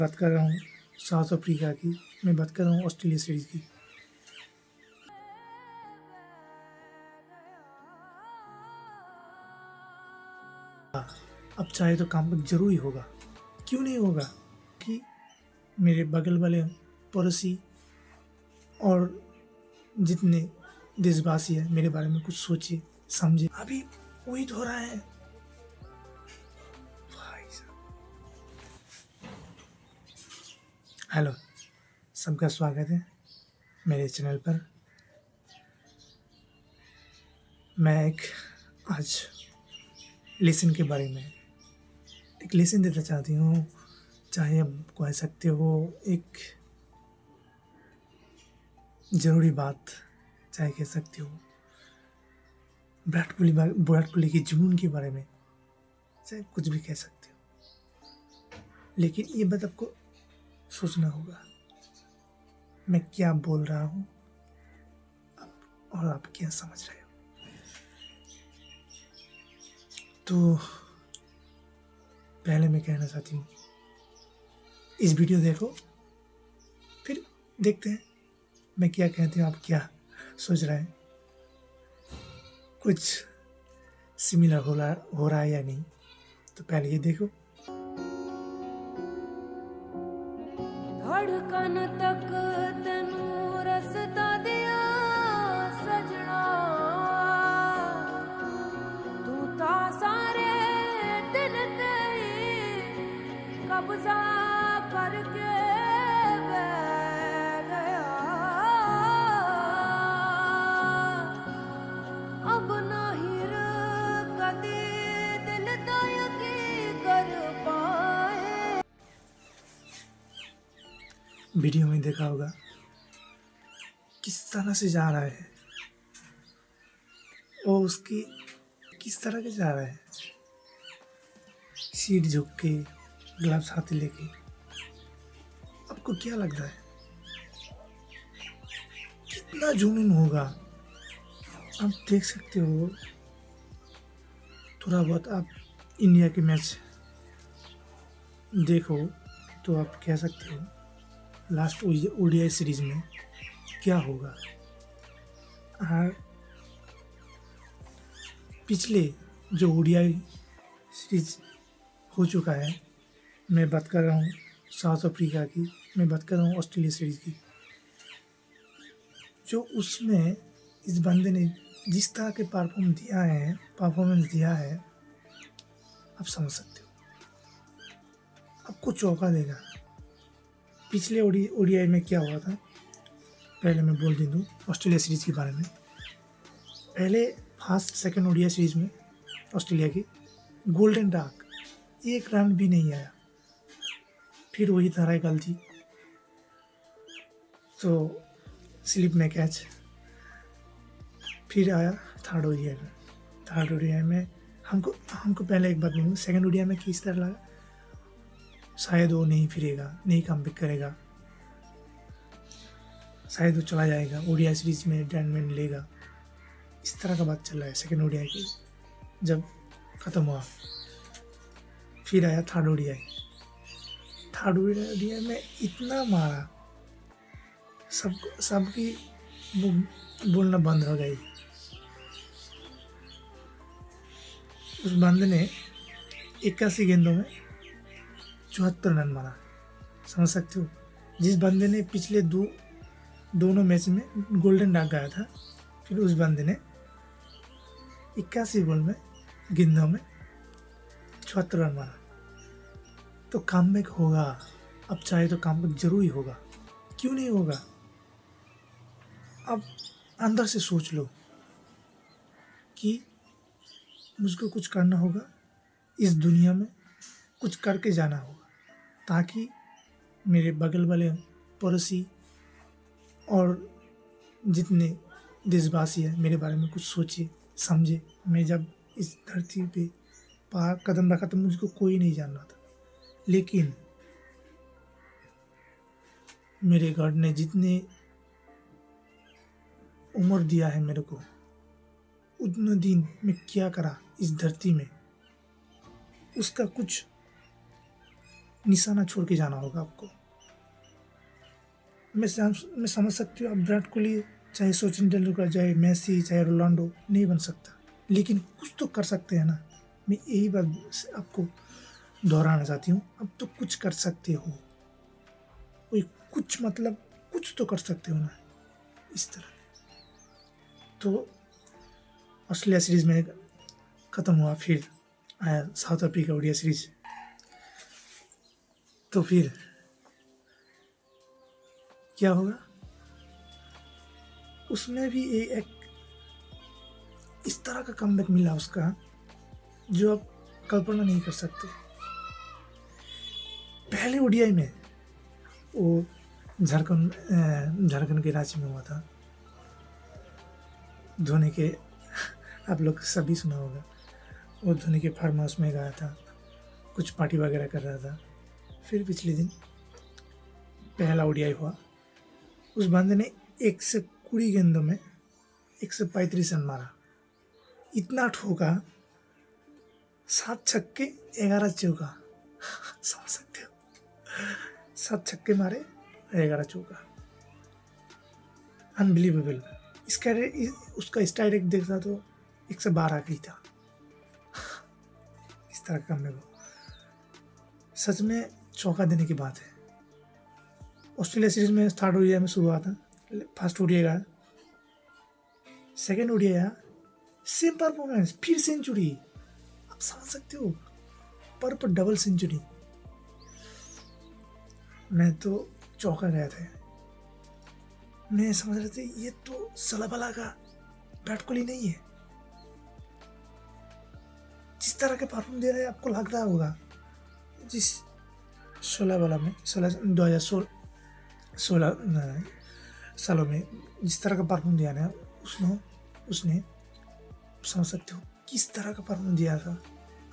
बात कर रहा हूँ साउथ अफ्रीका की। मैं बात कर रहा हूँ ऑस्ट्रेलिया सीरीज़ की। अब चाहे तो कमबैक ज़रूर ही होगा, क्यों नहीं होगा? कि मेरे बगल वाले पड़ोसी और जितने देशवासी हैं मेरे बारे में कुछ सोचे समझे। अभी वही तो हो रहा है भाई साहब। हेलो, सबका स्वागत है मेरे चैनल पर। मैं एक आज लेसन के बारे में एक लेसन देना चाहती हूँ, चाहे आप कह सकते हो एक ज़रूरी बात, चाहे कह सकते हो विराट कोहली के जुनून के बारे में, चाहे कुछ भी कह सकते हो। लेकिन ये बात आपको सोचना होगा मैं क्या बोल रहा हूँ और आप क्या समझ रहे हो। तो पहले मैं कहना चाहती हूँ, इस वीडियो देखो, फिर देखते हैं मैं क्या कहती हूँ, आप क्या सोच रहे हैं, कुछ सिमिलर हो रहा है या नहीं। तो पहले ये देखो। धड़कन तक तेनू रसता दिया सजना, तू ता सारे दिल ते कब्जा करके बह गया। अब नहीं कदी दिल दा यकीन कर पाए। वीडियो में देखा होगा किस तरह से जा रहा है वो, उसकी किस तरह के जा रहा है, सीट झुक के, ग्लव्स हाथ लेके। आपको क्या लगता है कितना जुनून होगा? आप देख सकते हो, थोड़ा बहुत आप इंडिया के मैच देखो तो आप कह सकते हो लास्ट ओडीआई सीरीज में क्या होगा। और पिछले जो ओडीआई सीरीज हो चुका है, मैं बात कर रहा हूँ साउथ अफ्रीका की, मैं बात कर रहा हूँ ऑस्ट्रेलिया सीरीज की, जो उसमें इस बंदे ने जिस तरह के परफॉर्मेंस दिया है, आप समझ सकते हो, आपको चौंका देगा। पिछले ओडीआई में क्या हुआ था, पहले मैं बोल दे दूँ ऑस्ट्रेलिया सीरीज़ के बारे में। पहले फर्स्ट सेकंड ओडीआई सीरीज़ में ऑस्ट्रेलिया की गोल्डन डाक एक रन भी नहीं आया। फिर वही तरह गलती, तो स्लिप में कैच। फिर आया थर्ड ओडीआई में हमको पहले एक बात बोलूँ, सेकंड ओडीआई में किस तरह लगा, शायद वो नहीं फिरेगा, नहीं कमबैक करेगा, शायद वो चला जाएगा, ओडीआई सीरीज में रिटायरमेंट लेगा, इस तरह का बात चल रहा है। सेकंड ओडीआई की जब ख़त्म हुआ, फिर आया थर्ड ओडीआई में इतना मारा, सबकी बोलना बंद हो गई। उस बंदे ने 81 गेंदों में 74 रन मारा, समझ सकते हो। जिस बंदे ने पिछले दोनों मैच में गोल्डन डाक गाया था, फिर उस बंदे ने 81 गेंदों में 74 रन मारा। तो कमबैक होगा, अब चाहे तो कमबैक जरूर ही होगा, क्यों नहीं होगा? अब अंदर से सोच लो कि मुझको कुछ करना होगा, इस दुनिया में कुछ करके जाना होगा, ताकि मेरे बगल वाले पड़ोसी और जितने देशवासी हैं मेरे बारे में कुछ सोचे समझे। मैं जब इस धरती पे कदम रखा तो मुझको कोई नहीं जान रहा था, लेकिन मेरे गॉड ने जितने उम्र दिया है मेरे को, उतने दिन मैं क्या करा इस धरती में, उसका कुछ निशाना छोड़ के जाना होगा आपको। मैं समझ सकती हूँ, आप विराट कोहली चाहे सचिन तेंदुलकर चाहे मेसी चाहे रोनाल्डो नहीं बन सकता, लेकिन कुछ तो कर सकते हैं ना। मैं यही बात आपको दोहराना चाहती हूँ, अब तो कुछ कर सकते हो, कोई कुछ मतलब कुछ तो कर सकते हो ना इस तरह। तो ऑस्ट्रेलिया सीरीज में ख़त्म हुआ, फिर आया साउथ अफ्रीका ओडिया सीरीज। तो फिर क्या होगा, उसमें भी एक इस तरह का कमबैक मिला उसका जो आप कल्पना नहीं कर सकते। पहले ओडीआई में वो झारखंड के रांची में हुआ था, धोनी के आप लोग सभी सुना होगा, वो धोनी के फार्म हाउस में गया था, कुछ पार्टी वगैरह कर रहा था। फिर पिछले दिन पहला ओडीआई हुआ, उस बंदे ने 120 गेंदों में 135 रन मारा, इतना ठोका, 7 छक्के 11 चौका समझ सकते हो, 7 छक्के मारे 11 चौका, अनबिलीवेबल। इसका उसका स्ट्राइक रेट देखता तो 112 का ही था। इस तरह का मेरे को सच में चौका देने की बात है। ऑस्ट्रेलिया सीरीज में थर्ड ओडीआई में शुरू हुआ था, फर्स्ट ओडीआई का, सेकेंड ओडीआई आया, सेम परफॉर्मेंस, फिर सेंचुरी। आप समझ सकते हो, पर डबल सेंचुरी। मैं तो चौंका गया था, मैं समझ रहे थे ये तो सलाबला का विराट कोहली नहीं है। जिस तरह के परफॉर्म दे रहे हैं आपको लगता होगा, जिस 16 वाला में 2016 सालों में जिस तरह का परफॉर्म दिया ना उसने समझ सकते हो किस तरह का परफॉर्म दिया था,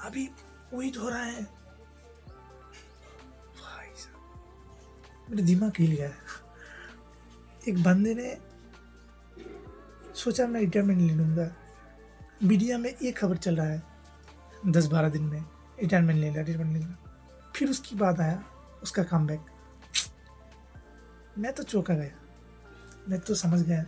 अभी वही दोहरा है। भाई साहब मेरा दिमाग हिल गया। एक बंदे ने सोचा मैं रिटायरमेंट ले लूँगा, मीडिया में एक खबर चल रहा है 10-12 दिन में रिटायरमेंट ले लिया, फिर उसकी बात आया उसका कमबैक। मैं तो चौंका गया, मैं तो समझ गया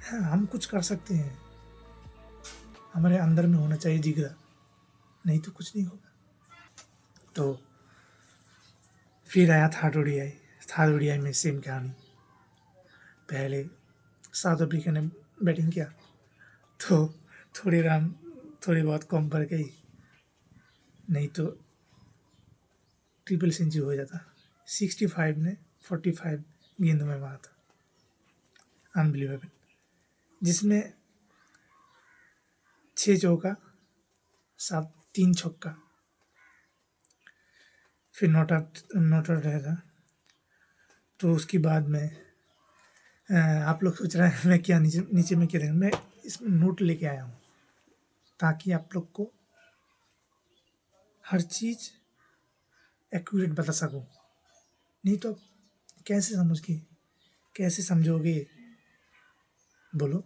हाँ हम कुछ कर सकते हैं, हमारे अंदर में होना चाहिए जिगरा, नहीं तो कुछ नहीं होगा। तो फिर आया थर्ड ओडीआई में सेम कहानी। पहले साउथ अफ्रीका ने बैटिंग किया तो थोड़ी बहुत कम पर गई, नहीं तो ट्रिपल सेंचुरी हो जाता। 65 ने 45 गेंदों में मारा था, अनबिलीवेबल, जिसमें 6 चौका 3 छक्का, फिर नॉट आउट रहा था। तो उसके बाद में आप लोग सोच रहे हैं मैं क्या नीचे में क्या देंगे, मैं इसमें नोट लेके आया हूँ ताकि आप लोग को हर चीज़ एक्यूरेट बता सकूँ, नहीं तो आप कैसे समझोगे, बोलो।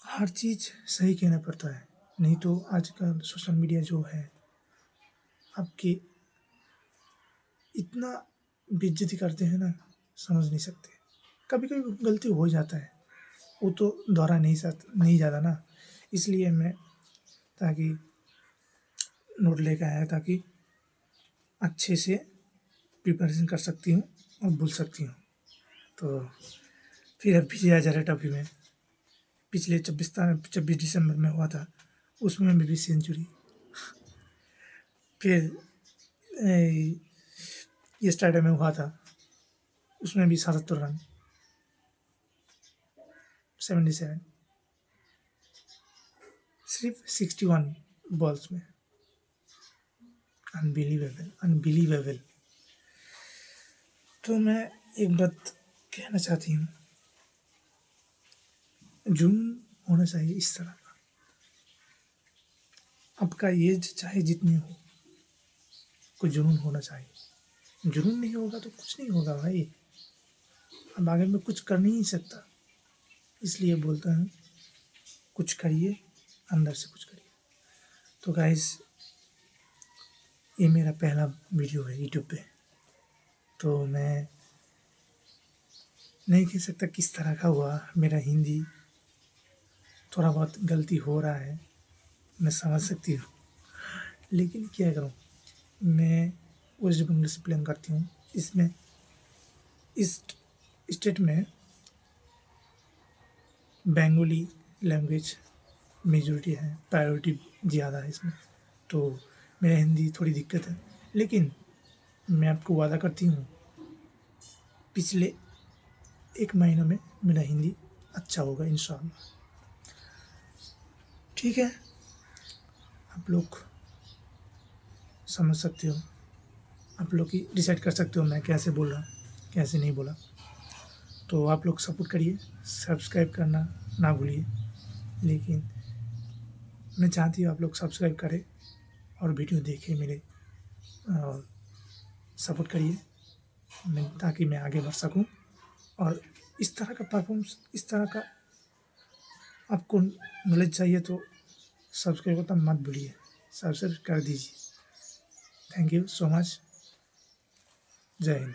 हर चीज़ सही कहना पड़ता है, नहीं तो आजकल सोशल मीडिया जो है आपकी इतना बेइज्जती करते हैं ना, समझ नहीं सकते। कभी कभी गलती हो जाता है, वो तो दोहरा नहीं जाता ना, इसलिए मैं ताकि नोट लेकर आया ताकि अच्छे से प्रिपरेशन कर सकती हूँ और भूल सकती हूँ। तो फिर अब विजय हजारे ट्रॉफी में पिछले 26 दिसंबर में हुआ था, उसमें भी सेंचुरी। फिर ये स्टार्टर में हुआ था, उसमें भी 77 रन 77, सिर्फ 61 बॉल्स में। अनबिलीवेबल। तो मैं एक बात कहना चाहती हूँ, जुनून होना चाहिए इस तरह का। आपका एज चाहे जितनी हो, कोई जुनून होना चाहिए। जुनून नहीं होगा तो कुछ नहीं होगा भाई, अब आगे में कुछ कर नहीं सकता। इसलिए बोलता हूँ कुछ करिए, अंदर से कुछ करिए। तो गाइस ये मेरा पहला वीडियो है यूट्यूब पे, तो मैं नहीं कह सकता किस तरह का हुआ। मेरा हिंदी थोड़ा बहुत गलती हो रहा है, मैं समझ सकती हूँ, लेकिन क्या करूँ। मैं वेस्ट बंगाल से बिलोंग करती हूँ। इसमें इस स्टेट में बंगाली लैंग्वेज मेजॉरिटी है, प्रायोरिटी ज़्यादा है इसमें, तो मेरा हिंदी थोड़ी दिक्कत है। लेकिन मैं आपको वादा करती हूँ, पिछले 1 महीने में मेरा हिंदी अच्छा होगा इंशाअल्लाह। ठीक है, आप लोग समझ सकते हो, आप लोग ही डिसाइड कर सकते हो मैं कैसे बोल रहा हूँ, कैसे नहीं बोला। तो आप लोग सपोर्ट करिए, सब्सक्राइब करना ना भूलिए। लेकिन मैं चाहती हूँ आप लोग सब्सक्राइब करें और वीडियो देखें मेरे, और सपोर्ट करिए मैं, ताकि मैं आगे बढ़ सकूं। और इस तरह का परफॉर्मेंस, इस तरह का आपको नॉलेज चाहिए तो सब्सक्राइब करना मत भूलिए, सब्सक्राइब कर दीजिए। Thank you so much. जय हिंद।